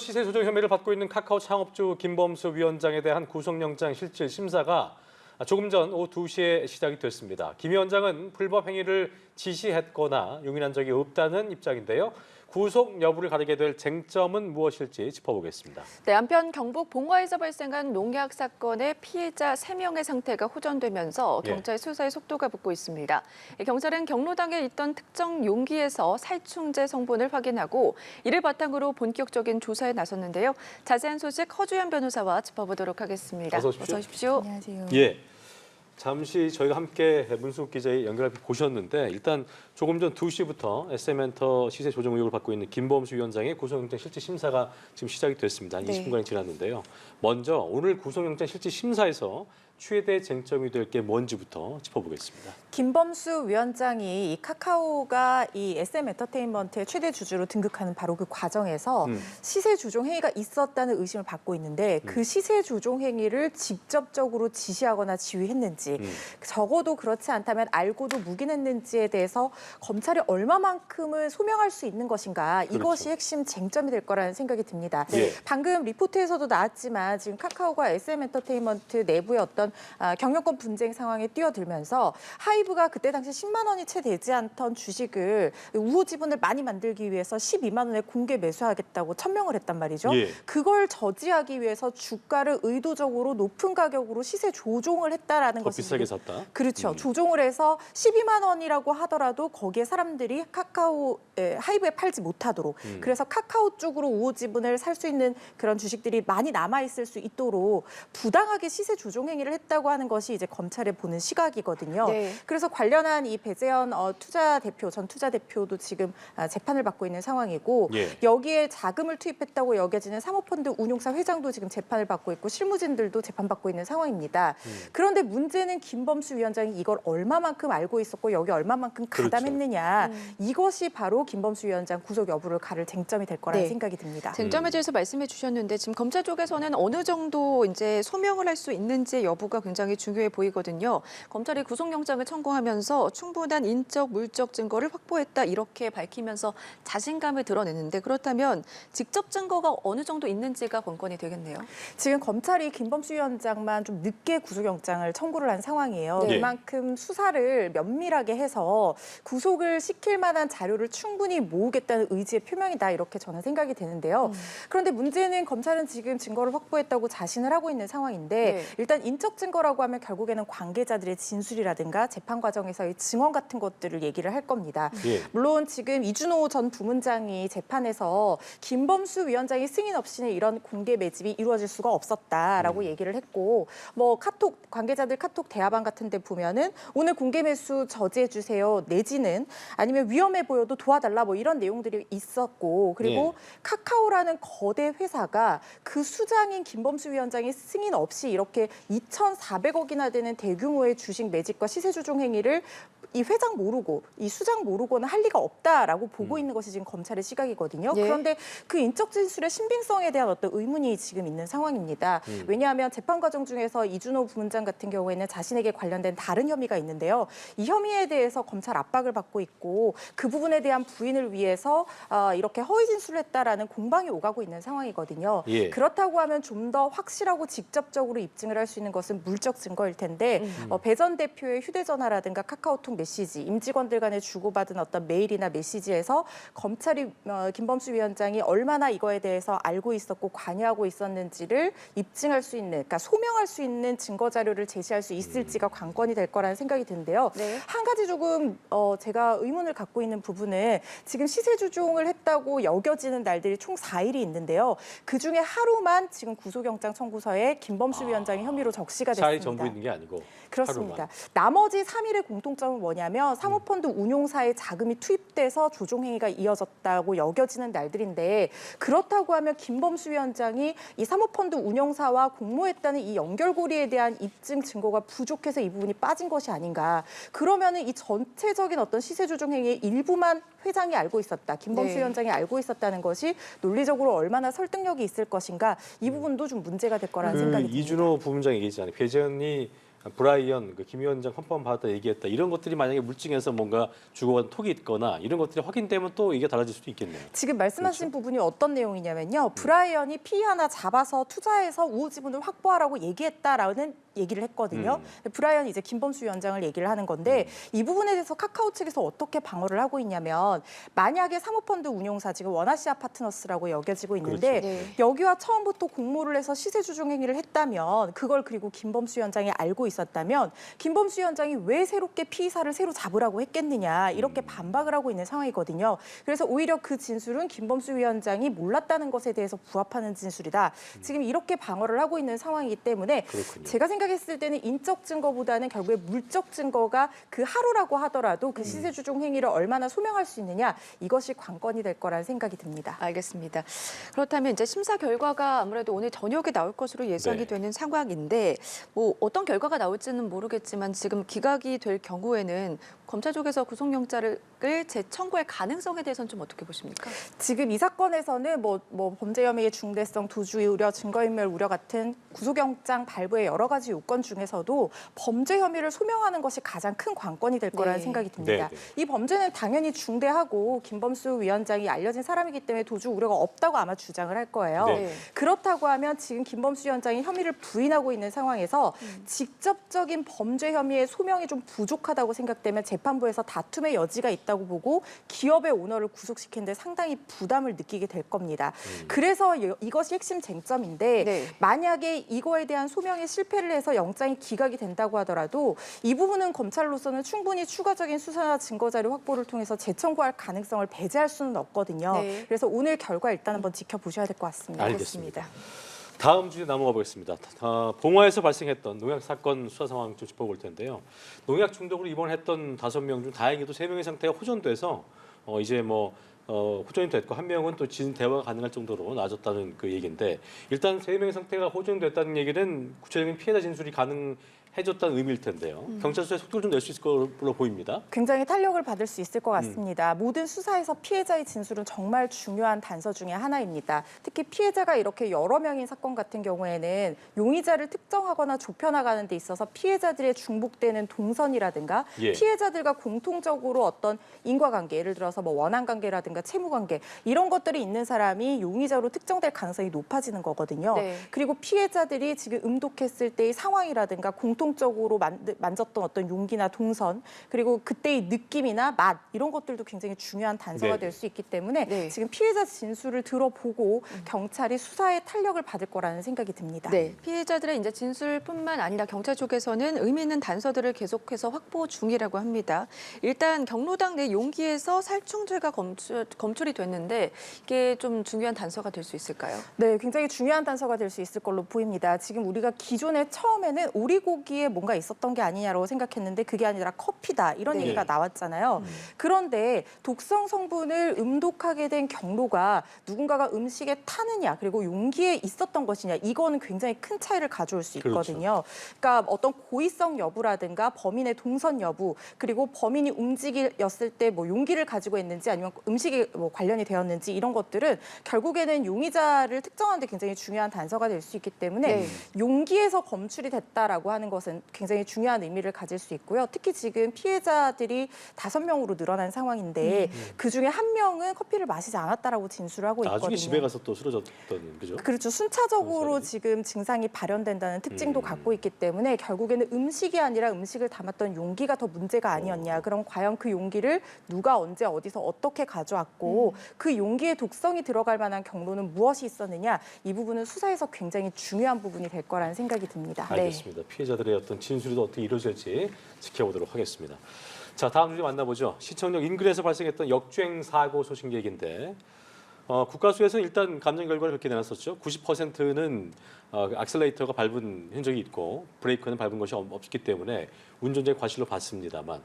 시세 조정 혐의를 받고 있는 카카오 창업주 김범수 위원장에 대한 구속영장 실질 심사가 조금 전 오후 2시에 시작이 됐습니다. 김 위원장은 불법 행위를 지시했거나 용인한 적이 없다는 입장인데요. 구속 여부를 가리게 될 쟁점은 무엇일지 짚어보겠습니다. 네, 한편 경북 봉화에서 발생한 농약 사건의 피해자 3명의 상태가 호전되면서 경찰 수사의 속도가 붙고 있습니다. 경찰은 경로당에 있던 특정 용기에서 살충제 성분을 확인하고 이를 바탕으로 본격적인 조사에 나섰는데요. 자세한 소식 허주연 변호사와 짚어보도록 하겠습니다. 어서 오십시오. 어서 오십시오. 안녕하세요. 예. 잠시 저희가 함께 문수국 기자의 연결을 보셨는데 일단 조금 전 2시부터 SM엔터 시세 조정 의혹을 받고 있는 김범수 위원장의 구속영장 실질 심사가 지금 시작이 됐습니다. 한 20분간이 지났는데요. 먼저 오늘 구속영장 실질 심사에서 최대 쟁점이 될 게 뭔지부터 짚어보겠습니다. 김범수 위원장이 이 카카오가 이 SM엔터테인먼트의 최대 주주로 등극하는 바로 그 과정에서 시세 조종 행위가 있었다는 의심을 받고 있는데 그 시세 조종 행위를 직접적으로 지시하거나 지휘했는지 적어도 그렇지 않다면 알고도 묵인했는지에 대해서 검찰이 얼마만큼을 소명할 수 있는 것인가 이것이 핵심 쟁점이 될 거라는 생각이 듭니다. 예. 방금 리포트에서도 나왔지만 지금 카카오가 SM엔터테인먼트 내부의 어떤 경영권 분쟁 상황에 뛰어들면서 하이브가 그때 당시 10만 원이 채 되지 않던 주식을 우호 지분을 많이 만들기 위해서 12만 원에 공개 매수하겠다고 천명을 했단 말이죠. 예. 그걸 저지하기 위해서 주가를 의도적으로 높은 가격으로 시세 조종을 했다라는 더 것이 비싸게 샀다. 그렇죠. 조종을 해서 12만 원이라고 하더라도 거기에 사람들이 카카오 하이브에 팔지 못하도록 그래서 카카오 쪽으로 우호 지분을 살 수 있는 그런 주식들이 많이 남아 있을 수 있도록 부당하게 시세 조종 행위를 했다고 하는 것이 이제 검찰에 보는 시각이거든요. 네. 그래서 관련한 이 배재현 전 투자 대표도 지금 재판을 받고 있는 상황이고 예. 여기에 자금을 투입했다고 여겨지는 사모펀드 운용사 회장도 지금 재판을 받고 있고 실무진들도 재판받고 있는 상황입니다. 그런데 문제는 김범수 위원장이 이걸 얼마만큼 알고 있었고 여기 얼마만큼 가담했느냐 이것이 바로 김범수 위원장 구속 여부를 가를 쟁점이 될 거라는 생각이 듭니다. 쟁점에 대해서 말씀해 주셨는데 지금 검찰 쪽에서는 어느 정도 이제 소명을 할 수 있는지 여부가 굉장히 중요해 보이거든요. 검찰이 구속영장을 청구하면서 충분한 인적, 물적 증거를 확보했다 이렇게 밝히면서 자신감을 드러내는데 그렇다면 직접 증거가 어느 정도 있는지가 관건이 되겠네요. 지금 검찰이 김범수 위원장만 좀 늦게 구속영장을 청구를 한 상황이에요. 네. 그만큼 수사를 면밀하게 해서 구속을 시킬 만한 자료를 충분히 모으겠다는 의지의 표명이다 이렇게 저는 생각이 되는데요. 그런데 문제는 검찰은 지금 증거를 확보했다고 자신을 하고 있는 상황인데 일단 인적 증거라고 하면 결국에는 관계자들의 진술이라든가 재판 과정에서의 증언 같은 것들을 얘기를 할 겁니다. 예. 물론 지금 이준호 전 부문장이 재판에서 김범수 위원장이 승인 없이는 이런 공개 매집이 이루어질 수가 없었다라고 얘기를 했고 뭐 관계자들 카톡 대화방 같은 데 보면은 오늘 공개 매수 저지해 주세요 내지는 아니면 위험해 보여도 도와달라 뭐 이런 내용들이 있었고 그리고 카카오라는 거대 회사가 그 수장인 김범수 위원장이 승인 없이 이렇게 2,400억이나 되는 대규모의 주식 매집과 시세 조종 행위를 이 회장 모르고 이 수장 모르고는 할 리가 없다라고 보고 있는 것이 지금 검찰의 시각이거든요. 그런데 그 인적 진술의 신빙성에 대한 어떤 의문이 지금 있는 상황입니다. 왜냐하면 재판 과정 중에서 이준호 부문장 같은 경우에는 자신에게 관련된 다른 혐의가 있는데요. 이 혐의에 대해서 검찰 압박을 받고 있고 그 부분에 대한 부인을 위해서 이렇게 허위 진술을 했다라는 공방이 오가고 있는 상황이거든요. 예. 그렇다고 하면 좀 더 확실하고 직접적으로 입증을 할 수 있는 것은 물적 증거일 텐데 배 전 대표의 휴대전화라든가 카카오톡 메시지, 임직원들 간에 주고받은 어떤 메일이나 메시지에서 검찰이 김범수 위원장이 얼마나 이거에 대해서 알고 있었고 관여하고 있었는지를 입증할 수 있는, 그러니까 소명할 수 있는 증거 자료를 제시할 수 있을지가 관건이 될 거라는 생각이 드는데요. 한 가지 조금 제가 의문을 갖고 있는 부분은 지금 시세 조종을 했다고 여겨지는 날들이 총 4일이 있는데요. 그중에 하루만 지금 구속영장 청구서에 김범수 위원장이 혐의로 적시가 됐습니다. 4일 전부 있는 게 아니고 그렇습니다. 하루만. 나머지 3일의 공통점은 뭐냐면 사모펀드 운용사에 자금이 투입돼서 조종행위가 이어졌다고 여겨지는 날들인데 그렇다고 하면 김범수 위원장이 이 사모펀드 운용사와 공모했다는 이 연결고리에 대한 입증 증거가 부족해서 이 부분이 빠진 것이 아닌가. 그러면은 이 전체적인 어떤 시세 조종 행위의 일부만 회장이 알고 있었다. 김범수 위원장이 알고 있었다는 것이 논리적으로 얼마나 설득력이 있을 것인가. 이 부분도 좀 문제가 될 거라는 생각이 듭니다. 이준호 부문장 얘기했잖아요. 배재현이 브라이언 김 위원장 헌법 받았다 얘기했다 이런 것들이 만약에 물증에서 뭔가 주고받은 톡이 있거나 이런 것들이 확인되면 또 이게 달라질 수도 있겠네요. 지금 말씀하신 그렇죠? 부분이 어떤 내용이냐면요. 브라이언이 피 하나 잡아서 투자해서 우호 지분을 확보하라고 얘기했다라는 얘기를 했거든요. 브라이언이 이제 김범수 위원장을 얘기를 하는 건데 이 부분에 대해서 카카오 측에서 어떻게 방어를 하고 있냐면 만약에 사모펀드 운용사 지금 원아시아 파트너스라고 여겨지고 있는데 그렇죠. 네. 여기와 처음부터 공모를 해서 시세 조정 행위를 했다면 그걸 그리고 김범수 위원장이 알고 있었다면 김범수 위원장이 왜 새롭게 피의사를 새로 잡으라고 했겠느냐 이렇게 반박을 하고 있는 상황이거든요. 그래서 오히려 그 진술은 김범수 위원장이 몰랐다는 것에 대해서 부합하는 진술이다. 지금 이렇게 방어를 하고 있는 상황이기 때문에 그렇군요. 제가 생각했을 때는 인적 증거보다는 결국에 물적 증거가 그 하루라고 하더라도 그 시세 조정 행위를 얼마나 소명할 수 있느냐 이것이 관건이 될 거라는 생각이 듭니다. 알겠습니다. 그렇다면 이제 심사 결과가 아무래도 오늘 저녁에 나올 것으로 예상이 네. 되는 상황인데 뭐 어떤 결과가 나올지는 모르겠지만 지금 기각이 될 경우에는 검찰 쪽에서 구속영장을 재청구할 가능성에 대해서는 좀 어떻게 보십니까? 지금 이 사건에서는 뭐 범죄 혐의의 중대성, 도주의 우려, 증거인멸 우려 같은 구속영장 발부의 여러 가지 요건 중에서도 범죄 혐의를 소명하는 것이 가장 큰 관건이 될 거라는 네. 생각이 듭니다. 네, 네. 이 범죄는 당연히 중대하고 김범수 위원장이 알려진 사람이기 때문에 도주 우려가 없다고 아마 주장을 할 거예요. 네. 네. 그렇다고 하면 지금 김범수 위원장이 혐의를 부인하고 있는 상황에서 직접적인 범죄 혐의의 소명이 좀 부족하다고 생각되면 재판부에서 다툼의 여지가 있다고 보고 기업의 오너를 구속시키는 데 상당히 부담을 느끼게 될 겁니다. 그래서 이것이 핵심 쟁점인데 네. 만약에 이거에 대한 소명에 실패를 해서 영장이 기각이 된다고 하더라도 이 부분은 검찰로서는 충분히 추가적인 수사나 증거자료 확보를 통해서 재청구할 가능성을 배제할 수는 없거든요. 네. 그래서 오늘 결과 일단 한번 지켜보셔야 될 것 같습니다. 알겠습니다. 다음 주제 넘어가 보겠습니다. 봉화에서 발생했던 농약 사건 수사 상황 좀 짚어볼 텐데요. 농약 중독으로 입원했던 5명 중 다행히도 3명의 상태가 호전돼서 이제 호전이 됐고 한 명은 또 진 대화가 가능할 정도로 나아졌다는 그 얘기인데 일단 3명의 상태가 호전됐다는 얘기는 구체적인 피해자 진술이 가능해졌다는 의미일 텐데요. 경찰 수사에 속도를 좀 낼 수 있을 걸로 보입니다. 굉장히 탄력을 받을 수 있을 것 같습니다. 모든 수사에서 피해자의 진술은 정말 중요한 단서 중에 하나입니다. 특히 피해자가 이렇게 여러 명인 사건 같은 경우에는 용의자를 특정하거나 좁혀나가는 데 있어서 피해자들의 중복되는 동선이라든가 예. 피해자들과 공통적으로 어떤 인과관계, 예를 들어서 뭐 원한관계라든가 채무관계 이런 것들이 있는 사람이 용의자로 특정될 가능성이 높아지는 거거든요. 네. 그리고 피해자들이 지금 음독했을 때의 상황이라든가 공통적으로 만졌던 어떤 용기나 동선 그리고 그때의 느낌이나 맛 이런 것들도 굉장히 중요한 단서가 네. 될 수 있기 때문에 네. 지금 피해자 진술을 들어보고 경찰이 수사에 탄력을 받을 거라는 생각이 듭니다. 네, 피해자들의 이제 진술뿐만 아니라 경찰 쪽에서는 의미 있는 단서들을 계속해서 확보 중이라고 합니다. 일단 경로당 내 용기에서 살충제가 검출이 됐는데 이게 좀 중요한 단서가 될 수 있을까요? 네, 굉장히 중요한 단서가 될 수 있을 걸로 보입니다. 지금 우리가 기존에 처음에는 오리고기에 뭔가 있었던 게 아니냐라고 생각했는데 그게 아니라 커피다 이런 네. 얘기가 나왔잖아요. 그런데 독성 성분을 음독하게 된 경로가 누군가가 음식에 타느냐 그리고 용기에 있었던 것이냐 이거는 굉장히 큰 차이를 가져올 수 있거든요. 그러니까 어떤 고의성 여부라든가 범인의 동선 여부 그리고 범인이 움직였을 때 뭐 용기를 가지고 있는지 아니면 음식에 뭐 관련이 되었는지 이런 것들은 결국에는 용의자를 특정하는 데 굉장히 중요한 단서가 될 수 있기 때문에 네. 용기에서 검출이 됐다라고 하는 것은 굉장히 중요한 의미를 가질 수 있고요. 특히 지금 피해자들이 5명으로 늘어난 상황인데 그중에 1명은 커피를 마시지 않았다라고 진술을 하고 있거든요. 나중에 집에 가서 또 쓰러졌던 그죠? 그렇죠. 순차적으로 검사들이. 지금 증상이 발현된다는 특징도 갖고 있기 때문에 결국에는 음식이 아니라 음식을 담았던 용기가 더 문제가 아니었냐. 그럼 과연 그 용기를 누가 언제 어디서 어떻게 가져왔고 그 용기에 독성이 들어갈 만한 경로는 무엇이 있었느냐. 이 부분은 수사에서 굉장히 중요한 부분이 될 거라는 생각이 듭니다. 알겠습니다. 피해자들의 어떤 진술이 어떻게 이루어질지 지켜보도록 하겠습니다. 자, 다음 주제 만나보죠. 시청역 인근에서 발생했던 역주행 사고 소식 얘기인데 국가수에서는 일단 감정 결과를 그렇게 내놨었죠. 90%는 악셀레이터가 밟은 흔적이 있고 브레이크는 밟은 것이 없기 때문에 운전자의 과실로 봤습니다만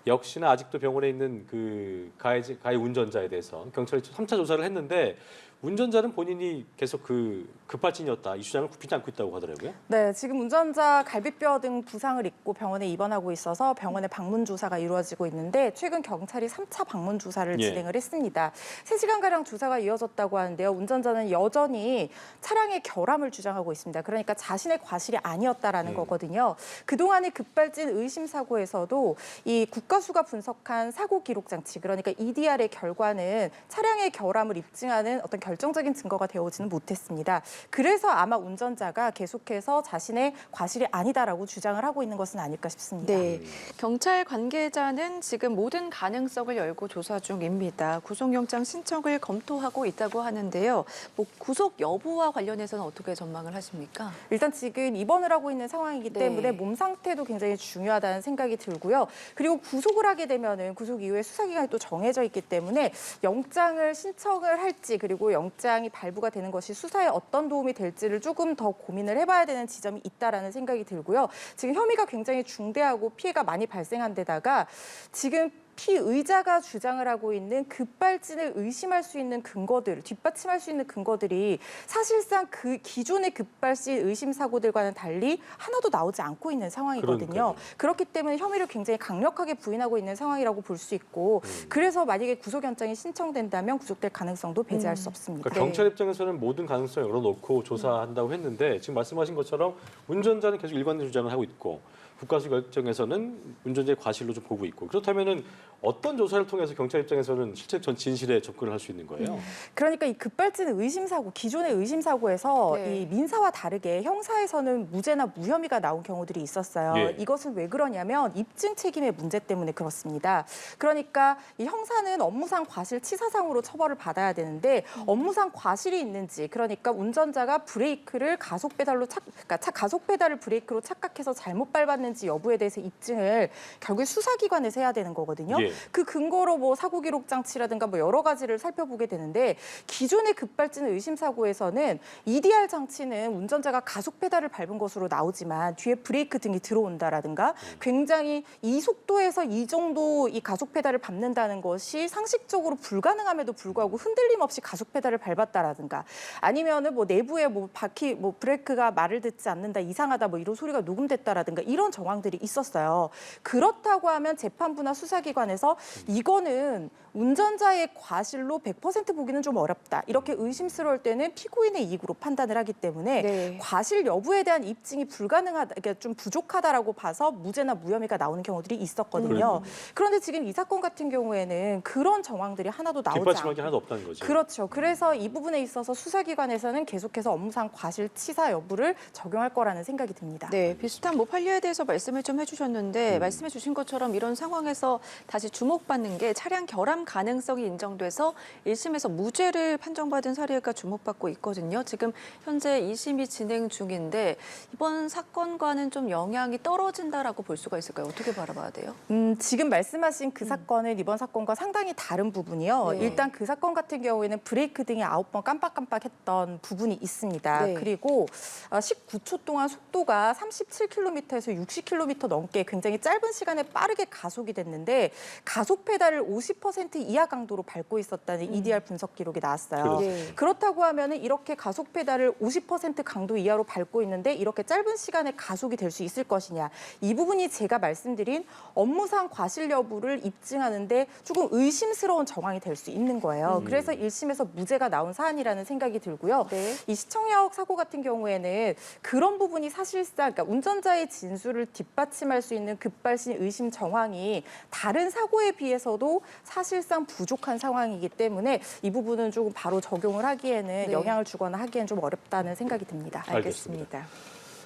역시나 아직도 병원에 있는 그 가해 운전자에 대해서 경찰이 3차 조사를 했는데 운전자는 본인이 계속 그 급발진이었다 이 주장을 굽히지 않고 있다고 하더라고요. 네, 지금 운전자 갈비뼈 등 부상을 입고 병원에 입원하고 있어서 병원에 방문 조사가 이루어지고 있는데 최근 경찰이 3차 방문 조사를 예. 진행을 했습니다. 3시간가량 조사가 이어졌다고 하는데요. 운전자는 여전히 차량의 결함을 주장하고 있습니다. 그러니까 자신의 과실이 아니었다라는 거거든요. 그동안의 급발진 의심 사고에서도 이 국가수가 분석한 사고 기록 장치, 그러니까 EDR의 결과는 차량의 결함을 입증하는 어떤 결정적인 증거가 되어오지는 못했습니다. 그래서 아마 운전자가 계속해서 자신의 과실이 아니다라고 주장을 하고 있는 것은 아닐까 싶습니다. 네, 경찰 관계자는 지금 모든 가능성을 열고 조사 중입니다. 구속영장 신청을 검토하고 있다고 하는데요. 뭐 구속 여부와 관련해서는 어떻게 전망을 하십니까? 일단 지금 입원을 하고 있는 상황이기 네. 때문에 몸 상태도 굉장히 중요하다는 생각이 들고요. 그리고 구속을 하게 되면은 구속 이후에 수사 기간이 또 정해져 있기 때문에 영장을 신청을 할지 그리고 영장이 발부가 되는 것이 수사에 어떤 도움이 될지를 조금 더 고민을 해봐야 되는 지점이 있다라는 생각이 들고요. 지금 혐의가 굉장히 중대하고 피해가 많이 발생한 데다가 지금 피의자가 주장을 하고 있는 급발진을 의심할 수 있는 근거들, 뒷받침할 수 있는 근거들이 사실상 그 기존의 급발진 의심 사고들과는 달리 하나도 나오지 않고 있는 상황이거든요. 그러니까요. 그렇기 때문에 혐의를 굉장히 강력하게 부인하고 있는 상황이라고 볼 수 있고 그래서 만약에 구속영장이 신청된다면 구속될 가능성도 배제할 수 없습니다. 그러니까 경찰 입장에서는 모든 가능성을 열어놓고 조사한다고 했는데 지금 말씀하신 것처럼 운전자는 계속 일관된 주장을 하고 있고 국가수 결정에서는 운전자의 과실로 좀 보고 있고 그렇다면은 어떤 조사를 통해서 경찰 입장에서는 실제 전 진실에 접근을 할 수 있는 거예요? 그러니까 이 급발진 의심 사고, 기존의 의심 사고에서 네. 이 민사와 다르게 형사에서는 무죄나 무혐의가 나온 경우들이 있었어요. 예. 이것은 왜 그러냐면 입증 책임의 문제 때문에 그렇습니다. 그러니까 이 형사는 업무상 과실 치사상으로 처벌을 받아야 되는데 업무상 과실이 있는지, 그러니까 운전자가 브레이크를 가속 페달로 그러니까 가속 페달을 브레이크로 착각해서 잘못 밟았는지 여부에 대해서 입증을 결국 수사기관에서 해야 되는 거거든요. 예. 그 근거로 뭐 사고 기록 장치라든가 뭐 여러 가지를 살펴보게 되는데 기존의 급발진 의심 사고에서는 EDR 장치는 운전자가 가속 페달을 밟은 것으로 나오지만 뒤에 브레이크 등이 들어온다라든가 굉장히 이 속도에서 이 정도 이 가속 페달을 밟는다는 것이 상식적으로 불가능함에도 불구하고 흔들림 없이 가속 페달을 밟았다라든가 아니면은 뭐 내부에 뭐 바퀴 뭐 브레이크가 말을 듣지 않는다 이상하다 뭐 이런 소리가 녹음됐다라든가 이런 정황들이 있었어요. 그렇다고 하면 재판부나 수사기관에서 이거는 운전자의 과실로 100% 보기는 좀 어렵다. 이렇게 의심스러울 때는 피고인의 이익으로 판단을 하기 때문에 네. 과실 여부에 대한 입증이 불가능하다, 그러니까 좀 부족하다라고 봐서 무죄나 무혐의가 나오는 경우들이 있었거든요. 그런데 지금 이 사건 같은 경우에는 그런 정황들이 하나도 나오지 뒷받침할 않고 게 하나도 없다는 거죠. 그렇죠. 그래서 이 부분에 있어서 수사기관에서는 계속해서 업무상 과실 치사 여부를 적용할 거라는 생각이 듭니다. 네, 비슷한 뭐 판례에 대해서 말씀을 좀 해주셨는데 말씀해 주신 것처럼 이런 상황에서 다시 주목받는 게 차량 결함 가능성이 인정돼서 1심에서 무죄를 판정받은 사례가 주목받고 있거든요. 지금 현재 2심이 진행 중인데 이번 사건과는 좀 영향이 떨어진다라고 볼 수가 있을까요? 어떻게 바라봐야 돼요? 지금 말씀하신 그 사건은 이번 사건과 상당히 다른 부분이요. 네. 일단 그 사건 같은 경우에는 브레이크 등이 9번 깜빡깜빡했던 부분이 있습니다. 네. 그리고 19초 동안 속도가 37km에서 60km 넘게 굉장히 짧은 시간에 빠르게 가속이 됐는데 가속 페달을 50% 이하 강도로 밟고 있었다는 EDR 분석 기록이 나왔어요. 그렇죠. 네. 그렇다고 하면은 이렇게 가속 페달을 50% 강도 이하로 밟고 있는데 이렇게 짧은 시간에 가속이 될 수 있을 것이냐. 이 부분이 제가 말씀드린 업무상 과실 여부를 입증하는데 조금 의심스러운 정황이 될 수 있는 거예요. 그래서 1심에서 무죄가 나온 사안이라는 생각이 들고요. 네. 이 시청역 사고 같은 경우에는 그런 부분이 사실상 그러니까 운전자의 진술을 뒷받침할 수 있는 급발진 의심 정황이 다른 사고에 비해서도 사실상 부족한 상황이기 때문에 이 부분은 조금 바로 적용을 하기에는 네. 영향을 주거나 하기에는 좀 어렵다는 생각이 듭니다. 알겠습니다.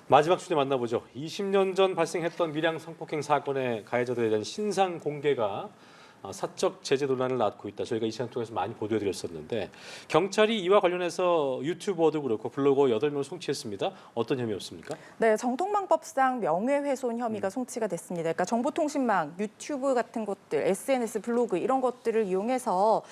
마지막 주제 만나보죠. 20년 전 발생했던 밀양 성폭행 사건의 가해자들에 대한 신상 공개가 사적 제재 논란을 낳고 있다. 저희가 이 시간 통해서 많이 보도해드렸었는데 경찰이 이와 관련해서 유튜버도 그렇고 블로거 8명을 송치했습니다. 어떤 혐의였습니까? 네, 정통망법상 명예훼손 혐의가 송치가 됐습니다. 그러니까 정보통신망, 유튜브 같은 것들, SNS, 블로그 이런 것들을 이용해서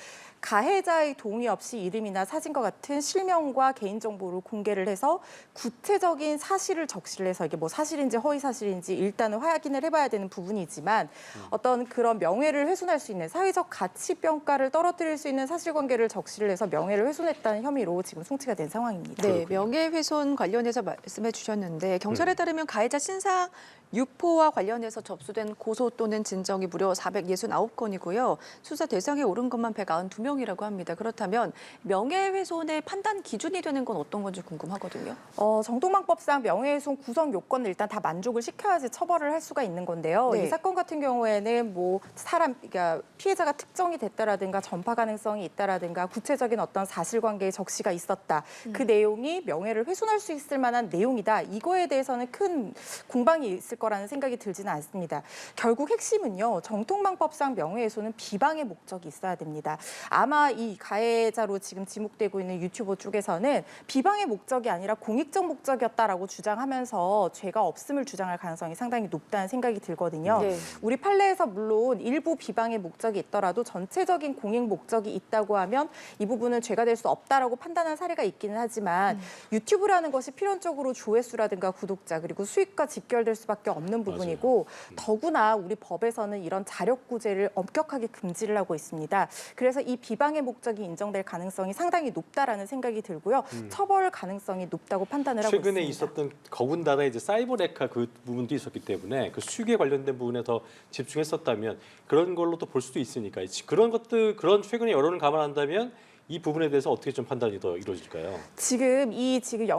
가해자의 동의 없이 이름이나 사진과 같은 실명과 개인정보를 공개를 해서 구체적인 사실을 적시해서 이게 뭐 사실인지 허위 사실인지 일단은 확인을 해봐야 되는 부분이지만 어떤 그런 명예를 훼손할 수 있는 사회적 가치 평가를 떨어뜨릴 수 있는 사실관계를 적시를 해서 명예를 훼손했다는 혐의로 지금 송치가 된 상황입니다. 네, 명예훼손 관련해서 말씀해 주셨는데 경찰에 따르면 가해자 신상 유포와 관련해서 접수된 고소 또는 진정이 무려 469건이고요. 수사 대상에 오른 것만 192명이라고 합니다. 그렇다면 명예훼손의 판단 기준이 되는 건 어떤 건지 궁금하거든요. 정통망법상 명예훼손 구성 요건을 일단 다 만족을 시켜야지 처벌을 할 수가 있는 건데요. 네. 이 사건 같은 경우에는 뭐 그러니까 피해자가 특정이 됐다라든가 전파 가능성이 있다라든가 구체적인 어떤 사실관계의 적시가 있었다. 그 내용이 명예를 훼손할 수 있을 만한 내용이다. 이거에 대해서는 큰 공방이 있을 거라는 생각이 들지는 않습니다. 결국 핵심은요. 정통망법상 명예훼손은 비방의 목적이 있어야 됩니다. 아마 이 가해자로 지금 지목되고 있는 유튜버 쪽에서는 비방의 목적이 아니라 공익적 목적이었다라고 주장하면서 죄가 없음을 주장할 가능성이 상당히 높다는 생각이 들거든요. 네. 우리 판례에서 물론 일부 비방의 목적이 있더라도 전체적인 공익 목적이 있다고 하면 이 부분은 죄가 될 수 없다라고 판단한 사례가 있기는 하지만 유튜브라는 것이 필연적으로 조회수라든가 구독자 그리고 수익과 직결될 수밖에 없는 부분이고 더구나 우리 법에서는 이런 자력구제를 엄격하게 금지를 하고 있습니다. 그래서 이 비방의 목적이 인정될 가능성이 상당히 높다라는 생각이 들고요. 처벌 가능성이 높다고 판단을 하고 있습니다. 최근에 있었던 더군다나 이제 사이버레카 그 부분도 있었기 때문에 그 수익에 관련된 부분에 더 집중했었다면 그런 걸로 또 볼 수도 있으니까 그런 것들 그런 최근의 여론을 감안한다면 이 부분에 대해서 어떻게 좀 판단이 더 이루어질까요? 지금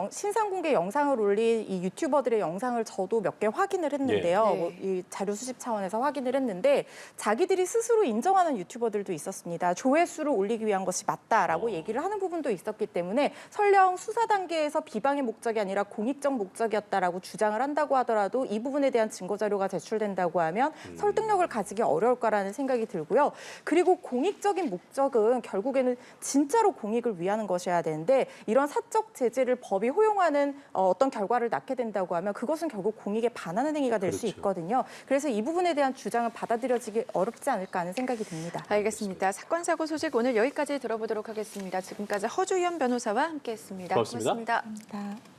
신상 공개 영상을 올린 이 유튜버들의 영상을 저도 몇 개 확인을 했는데요. 네. 뭐 이 자료 수집 차원에서 확인을 했는데 자기들이 스스로 인정하는 유튜버들도 있었습니다. 조회수를 올리기 위한 것이 맞다라고 얘기를 하는 부분도 있었기 때문에 설령 수사 단계에서 비방의 목적이 아니라 공익적 목적이었다라고 주장을 한다고 하더라도 이 부분에 대한 증거 자료가 제출된다고 하면 설득력을 가지기 어려울 거라는 생각이 들고요. 그리고 공익적인 목적은 결국에는 진짜로 공익을 위하는 것이어야 되는데 이런 사적 제재를 법이 허용하는 어떤 결과를 낳게 된다고 하면 그것은 결국 공익에 반하는 행위가 될 수 그렇죠. 있거든요. 그래서 이 부분에 대한 주장은 받아들여지기 어렵지 않을까 하는 생각이 듭니다. 알겠습니다. 사건 사고 소식 오늘 여기까지 들어보도록 하겠습니다. 지금까지 허주연 변호사와 함께했습니다. 고맙습니다. 고맙습니다. 감사합니다.